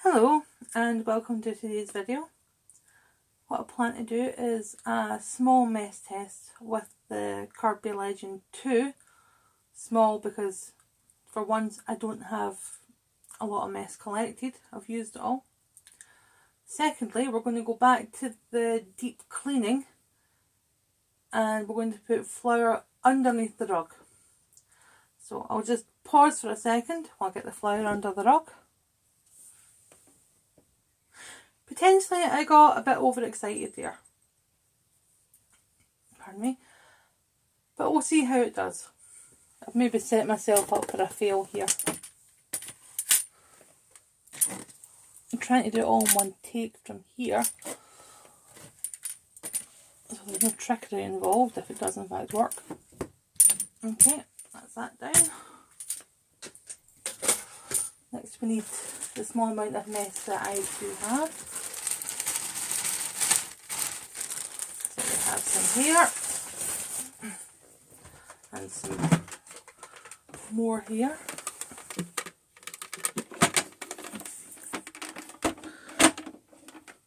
Hello and welcome to today's video. What I plan to do is a small mess test with the Kirby Legend II. Small because for once I don't have a lot of mess collected, I've used it all. Secondly, we're going to go back to the deep cleaning and we're going to put flour underneath the rug. So I'll just pause for a second while I get the flour under the rug. Potentially I got a bit overexcited there. Pardon me. But we'll see how it does. I've maybe set myself up for a fail here. I'm trying to do it all in one take from here. So there's no trickery involved if it does in fact work. Okay, that's that down. Next we need the small amount of mess that I do have. So we have some here. And some more here.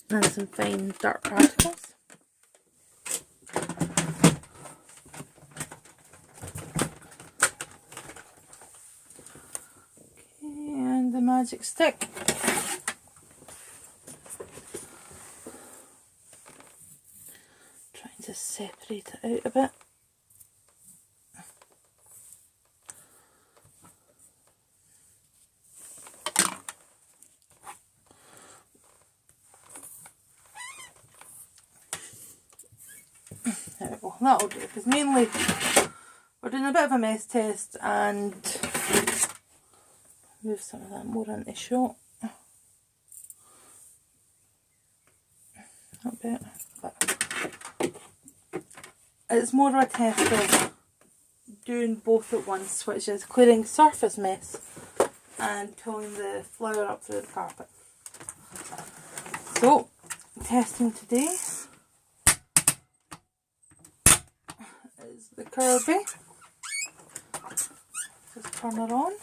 And some fine dirt particles. Okay, and the magic stick. Trying to separate it out a bit. There we go, that'll do, because mainly we're doing a bit of a mess test and move some of that more into shot. Not bit, but it's more of a test of doing both at once, which is clearing surface mess and pulling the flour up through the carpet. So, testing today is the Kirby. Just turn it on.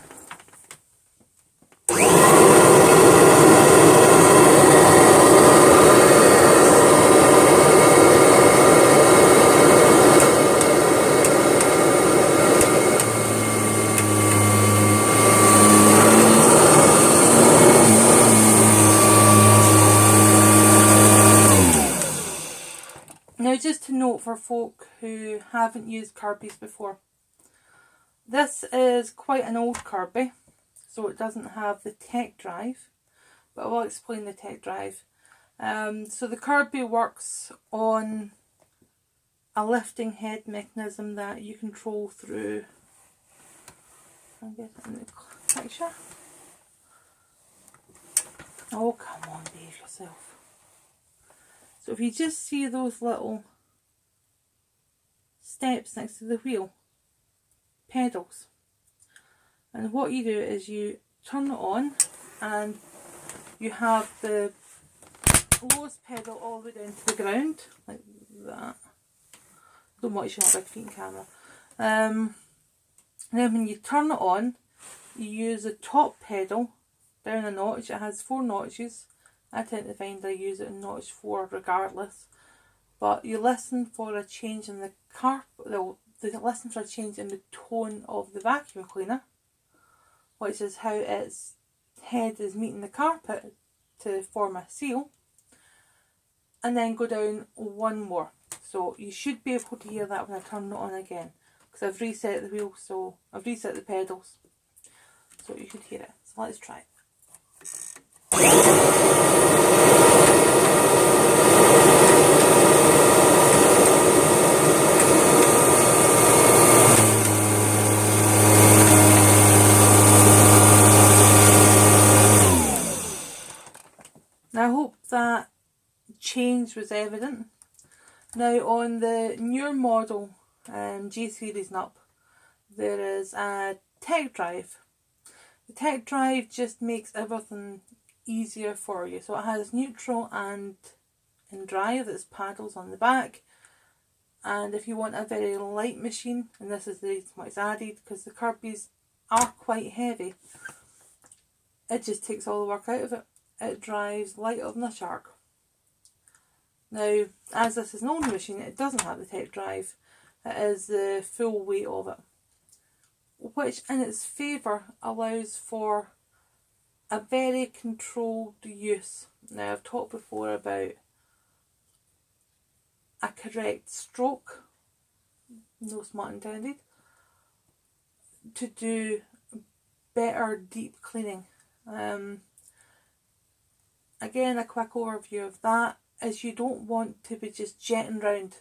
Now just to note for folk who haven't used Kirby's before, this is quite an old Kirby, so it doesn't have the tech drive, but I will explain the tech drive. So the Kirby works on a lifting head mechanism that you control through, I'll get it in the picture. Oh come on, behave yourself. So if you just see those little steps next to the wheel, pedals, and what you do is you turn it on and you have the lowest pedal all the way down to the ground, like that. I don't want to show my big feet camera. Then when you turn it on, you use the top pedal down a notch. It has 4 notches. I tend to find I use it in notch 4 regardless. But you listen for a change in the listen for a change in the tone of the vacuum cleaner, which is how its head is meeting the carpet to form a seal. And then go down 1 more. So you should be able to hear that when I turn it on again, because I've reset the wheel, so I've reset the pedals, so you should hear it. So let's try it. Now I hope that change was evident. Now on the newer model G series and up, there is a tech drive. The tech drive just makes everything easier for you. So it has neutral and in drive, that's paddles on the back. And if you want a very light machine, and this is the reason why it's added, because the Kirby's are quite heavy, it just takes all the work out of it. it dries lighter than a shark. Now, as this is an older machine, it doesn't have the tech drive. It is the full weight of it, which in its favour allows for a very controlled use. Now, I've talked before about a correct stroke, no smut intended, to do better deep cleaning. Again, a quick overview of that is you don't want to be just jetting round,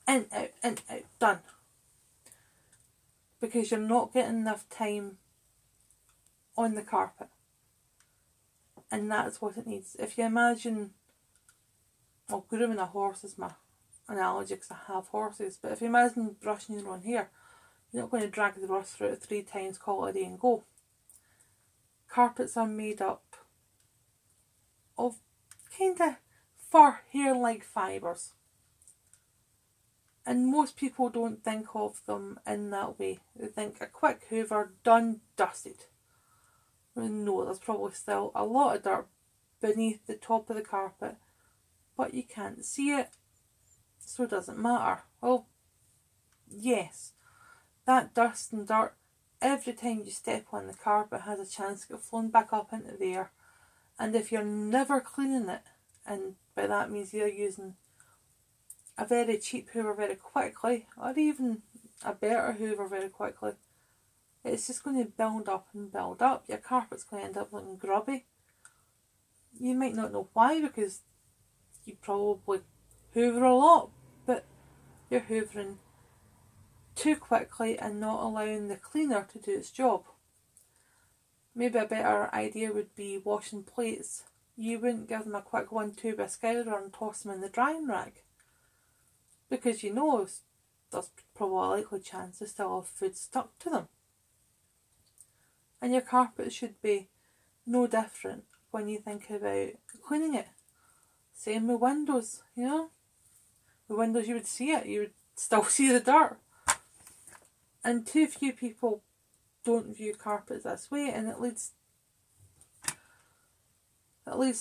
in, out, done. Because you're not getting enough time on the carpet. And that's what it needs. If you imagine, well, grooming a horse is my analogy because I have horses, but if you imagine brushing your own hair, you're not going to drag the brush through it 3 times, call it a day and go. Carpets are made up of kind of fur, hair-like fibres. And most people don't think of them in that way. They think a quick hoover, done, dusted. No, there's probably still a lot of dirt beneath the top of the carpet, but you can't see it, so it doesn't matter. Well, yes, that dust and dirt, every time you step on the carpet, has a chance to get flown back up into the air. And if you're never cleaning it, and by that means you're using a very cheap hoover very quickly, or even a better hoover very quickly, it's just going to build up and build up. Your carpet's going to end up looking grubby. You might not know why, because you probably hoover a lot, but you're hoovering too quickly and not allowing the cleaner to do its job. Maybe a better idea would be washing plates. You wouldn't give them a quick 1-2 with a scourer and toss them in the drying rack, because you know there's probably a likely chance they still have food stuck to them. And your carpet should be no different when you think about cleaning it. Same with windows, you know. With windows you would see it, you would still see the dirt. And too few people don't view carpets this way, and it leads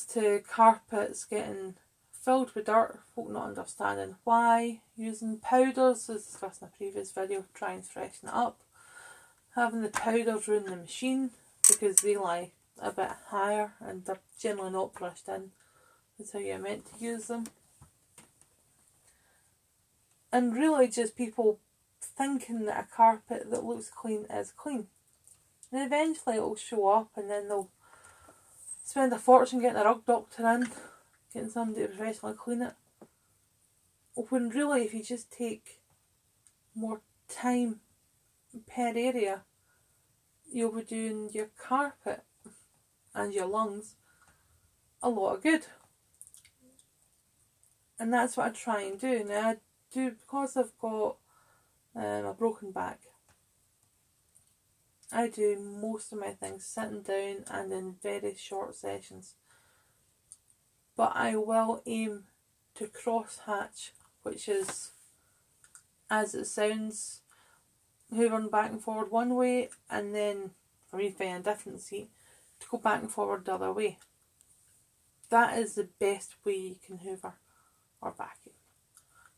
to carpets getting filled with dirt, folk not understanding why, using powders, as discussed in a previous video, try and freshen it up, having the powders ruin the machine because they lie a bit higher and they're generally not brushed in. That's how you're meant to use them. And really just people thinking that a carpet that looks clean is clean. And eventually it will show up, and then they'll spend a fortune getting a rug doctor in, getting somebody to professionally clean it. When really, if you just take more time per area, you'll be doing your carpet and your lungs a lot of good. And that's what I try and do. Now I do, because I've got a broken back, I do most of my things sitting down and in very short sessions. But I will aim to cross hatch, which is, as it sounds, hoovering back and forward one way, and then, for me finding a different seat, to go back and forward the other way. That is the best way you can hoover or vacuum,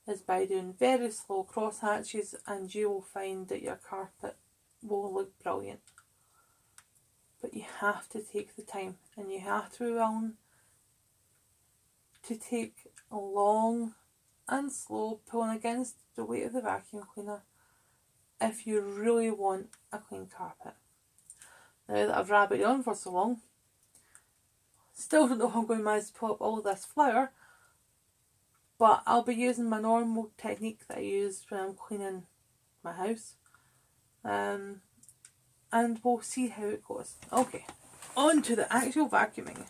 is by doing very slow cross hatches, and you will find that your carpet will look brilliant. But you have to take the time, and you have to be willing to take a long and slow pulling against the weight of the vacuum cleaner if you really want a clean carpet. Now that I've rabbited on for so long, still don't know how I'm going to manage to pull up all of this flour, but I'll be using my normal technique that I use when I'm cleaning my house. And we'll see how it goes. Okay, on to the actual vacuuming.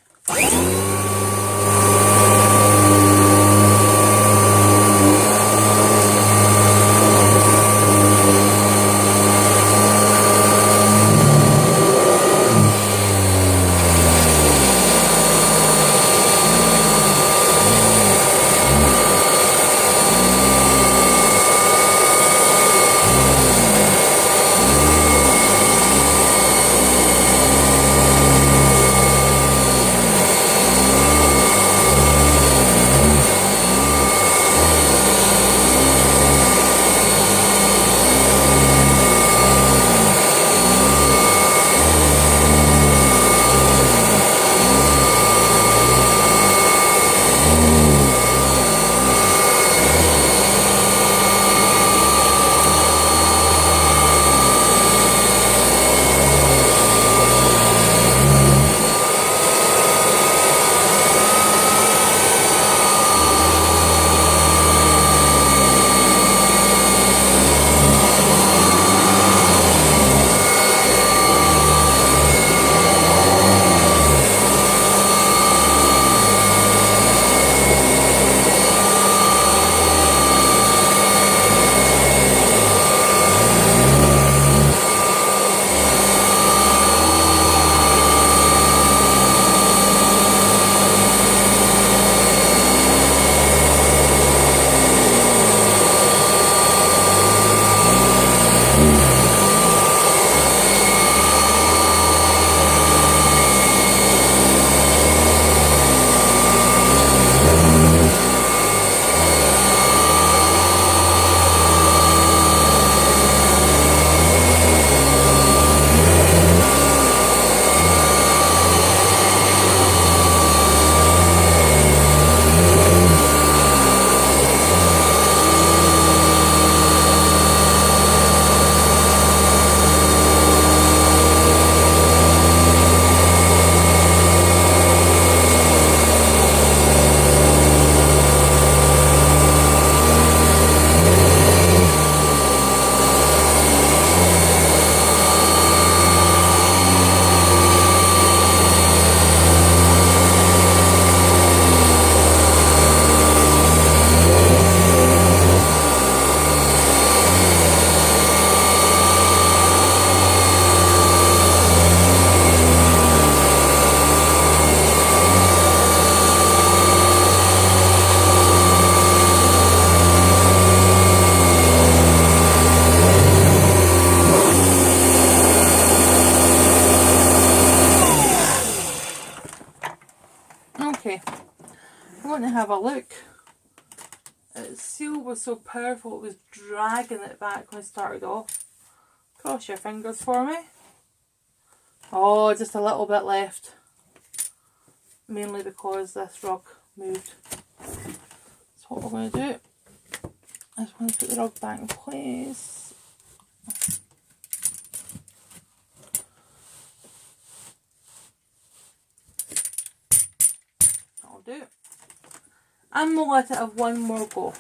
Okay, I'm going to have a look. Its seal was so powerful it was dragging it back when I started off. Cross your fingers for me. Oh, just a little bit left. Mainly because this rug moved. So what we're going to do is we're going to put the rug back in place. That'll do. And we'll let it have one more go.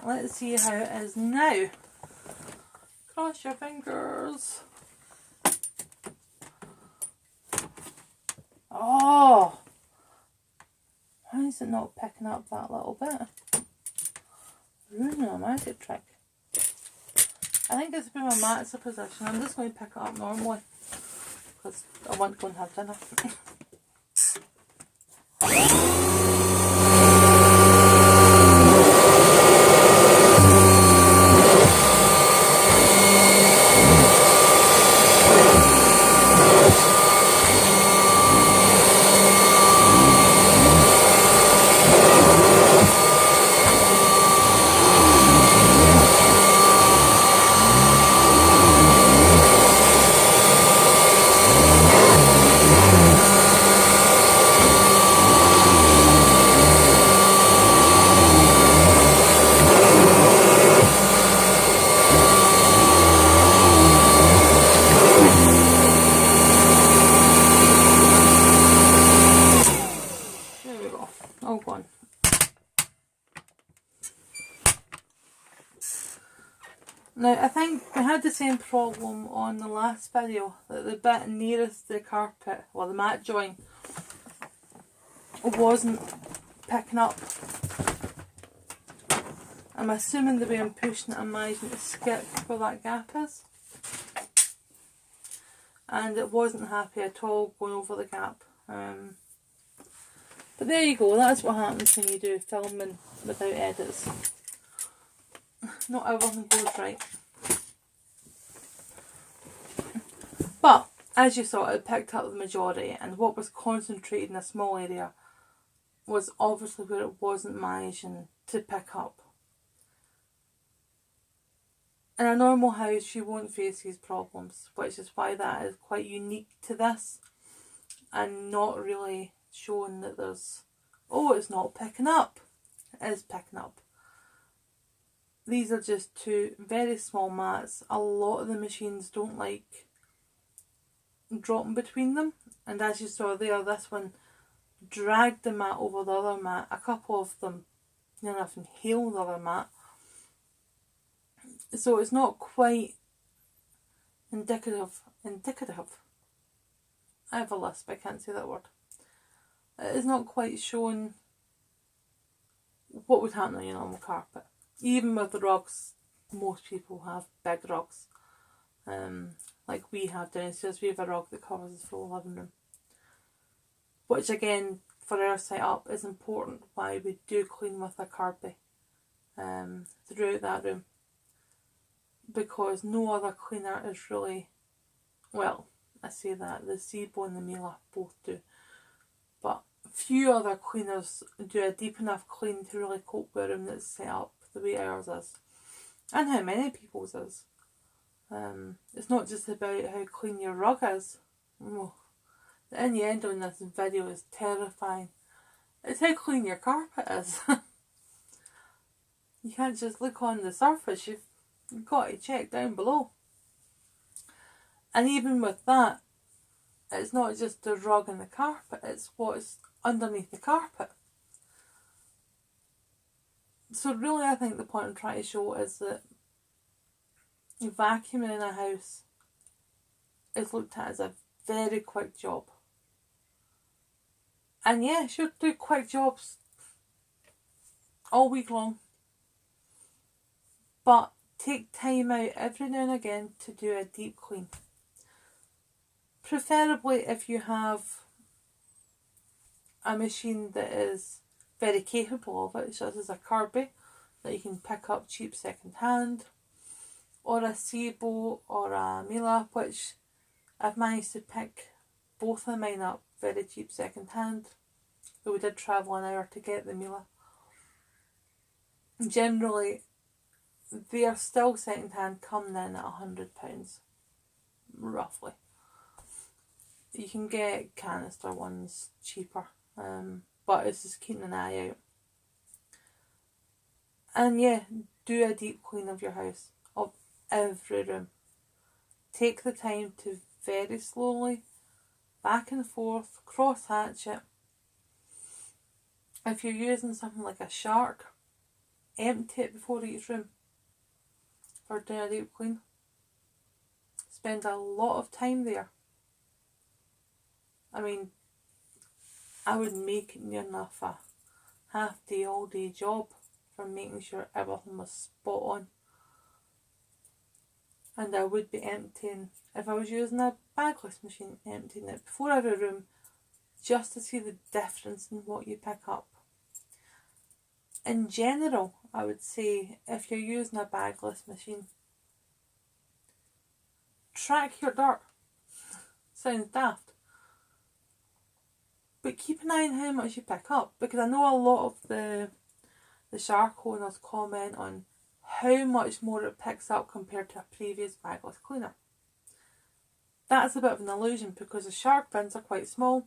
Let's see how it is now. Cross your fingers. Oh! Why is it not picking up that little bit? Ruining a magic trick. I think it's been my mat's position. I'm just going to pick it up normally because I want to go and have dinner. Now I think we had the same problem on the last video, that the bit nearest the carpet, well the mat joint, wasn't picking up. I'm assuming the way I'm pushing it I'm managing to skip where that gap is. And it wasn't happy at all going over the gap. But there you go, that's what happens when you do filming without edits. Not everything goes right. But, as you saw, it picked up the majority, and what was concentrated in a small area was obviously where it wasn't managing to pick up. In a normal house you won't face these problems, which is why that is quite unique to this and not really showing that there's, oh, it's not picking up. It is picking up. These are just two very small mats. A lot of the machines don't like dropping between them, and as you saw there, this one dragged the mat over the other mat. A couple of them near enough inhaled the other mat. So it's not quite indicative. I have a lisp, I can't say that word. It is not quite showing what would happen on your normal carpet. Even with the rugs, most people have big rugs. Like we have downstairs, we have a rug that covers the full living room. Which again, for our setup, is important why we do clean with a Kirby throughout that room. Because no other cleaner is really, well, I say that, the Sebo and the Mila both do. But few other cleaners do a deep enough clean to really cope with a room that's set up the way ours is. And how many people's is. It's not just about how clean your rug is. Oh, the innuendo in this video is terrifying. It's how clean your carpet is. You can't just look on the surface, you've got to check down below. And even with that, it's not just the rug and the carpet, it's what's underneath the carpet. So really I think the point I'm trying to show is that vacuuming in a house is looked at as a very quick job. And yeah, sure, do quick jobs all week long. But take time out every now and again to do a deep clean. Preferably if you have a machine that is very capable of it, such as a Kirby that you can pick up cheap second hand, or a Sebo or a Mila, which I've managed to pick both of mine up very cheap second hand. Though we did travel an hour to get the Mila. Generally, they are still second hand, coming in at £100, roughly. You can get canister ones cheaper, but it's just keeping an eye out. And yeah, do a deep clean of your house, of every room. Take the time to very slowly, back and forth, cross hatch it. If you're using something like a shark, empty it before each room for doing a deep clean. Spend a lot of time there. I mean, I would make it near enough a half day, all day job for making sure everything was spot on. And I would be emptying, if I was using a bagless machine, emptying it before every room just to see the difference in what you pick up. In general, I would say if you're using a bagless machine, track your dirt. Sounds daft. But keep an eye on how much you pick up, because I know a lot of the shark owners comment on how much more it picks up compared to a previous bagless cleaner. That's a bit of an illusion because the shark bins are quite small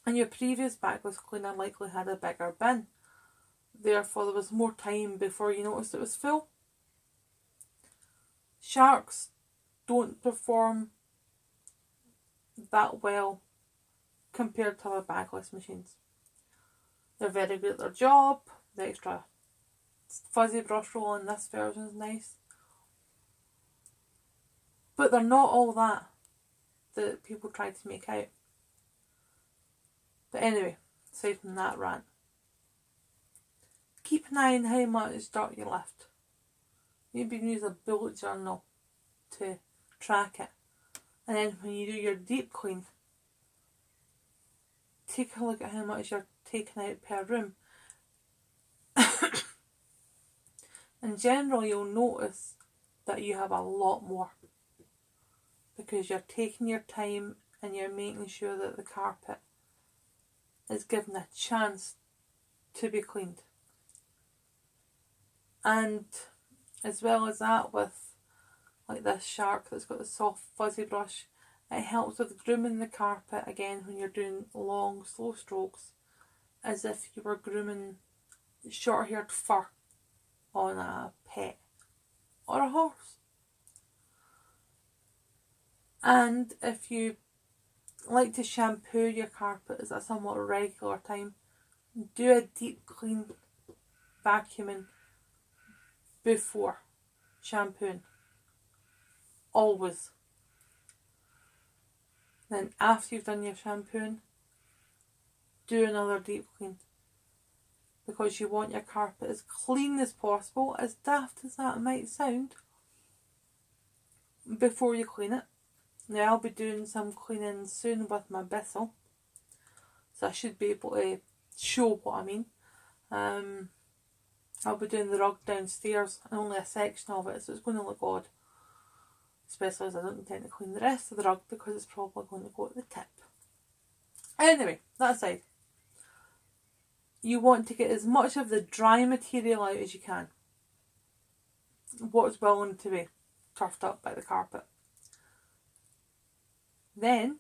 and your previous bagless cleaner likely had a bigger bin. Therefore there was more time before you noticed it was full. Sharks don't perform that well compared to other bagless machines. They're very good at their job. The extra fuzzy brush roll in this version is nice. But they're not all that people try to make out. But anyway, aside from that rant, keep an eye on how much dirt you lift. Maybe you can use a bullet journal to track it. And then when you do your deep clean, take a look at how much you're taking out per room. And generally you'll notice that you have a lot more, because you're taking your time and you're making sure that the carpet is given a chance to be cleaned. And as well as that, with like this shark that's got the soft fuzzy brush, it helps with grooming the carpet again when you're doing long slow strokes, as if you were grooming short haired fur on a pet or a horse. And if you like to shampoo your carpet at a somewhat regular time, do a deep clean vacuuming before shampooing. Always. Then after you've done your shampooing, do another deep clean, because you want your carpet as clean as possible, as daft as that might sound, before you clean it. Now I'll be doing some cleaning soon with my Bissell, so I should be able to show what I mean. I'll be doing the rug downstairs, and only a section of it, so it's going to look odd. Especially as I don't intend to clean the rest of the rug, because it's probably going to go at the tip. Anyway, that aside, you want to get as much of the dry material out as you can. What's willing to be turfed up by the carpet. Then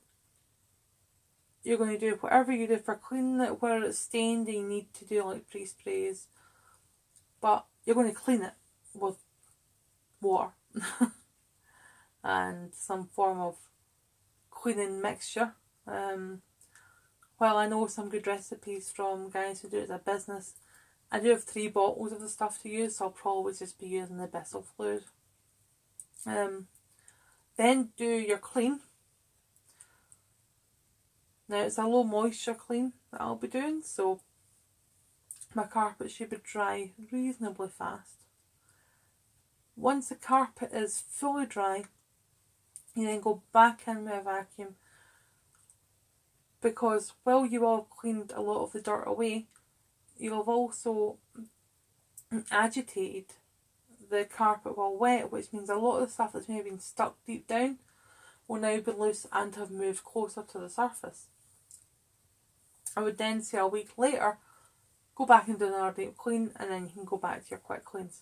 you're going to do whatever you do for cleaning it, where it's stained and you need to do like pre-sprays, but you're going to clean it with water and some form of cleaning mixture. While I know some good recipes from guys who do it as a business, I do have 3 bottles of the stuff to use, so I'll probably just be using the Bissell fluid. Then do your clean. Now it's a low moisture clean that I'll be doing, so my carpet should be dry reasonably fast. Once the carpet is fully dry, you then go back in with a vacuum, because while you will have cleaned a lot of the dirt away, you'll have also agitated the carpet while wet, which means a lot of the stuff that's maybe been stuck deep down will now be loose and have moved closer to the surface. I would then say a week later, go back and do another deep clean, and then you can go back to your quick cleans.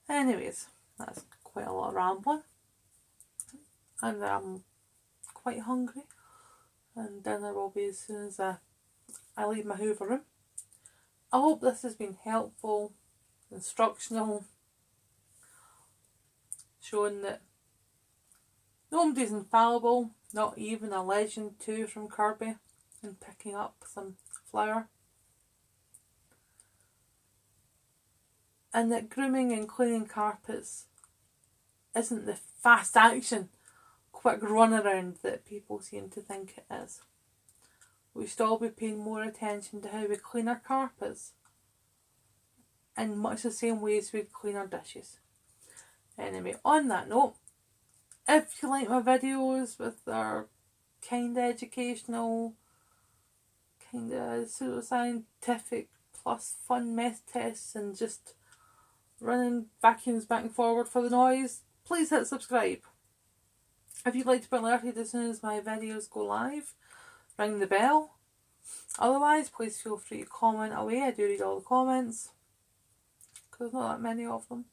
Anyways, that's quite a lot of rambling, and I'm quite hungry, and dinner will be as soon as I leave my Hoover room. I hope this has been helpful, instructional, showing that nobody's infallible, not even a Legend II from Kirby, and picking up some flour. And that grooming and cleaning carpets isn't the fast action, quick runaround that people seem to think it is. We should all be paying more attention to how we clean our carpets, in much the same way as we clean our dishes. Anyway, on that note, if you like my videos with their kind of educational, kind of pseudo-scientific plus fun meth tests and just running vacuums back and forward for the noise, please hit subscribe. If you'd like to be alerted as soon as my videos go live, ring the bell. Otherwise, please feel free to comment away. I do read all the comments, because there's not that many of them.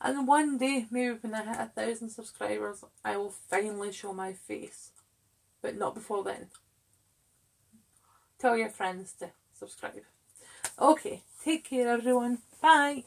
And one day, maybe when I hit 1,000 subscribers, I will finally show my face. But not before then. Tell your friends to subscribe. Okay, take care everyone. Bye.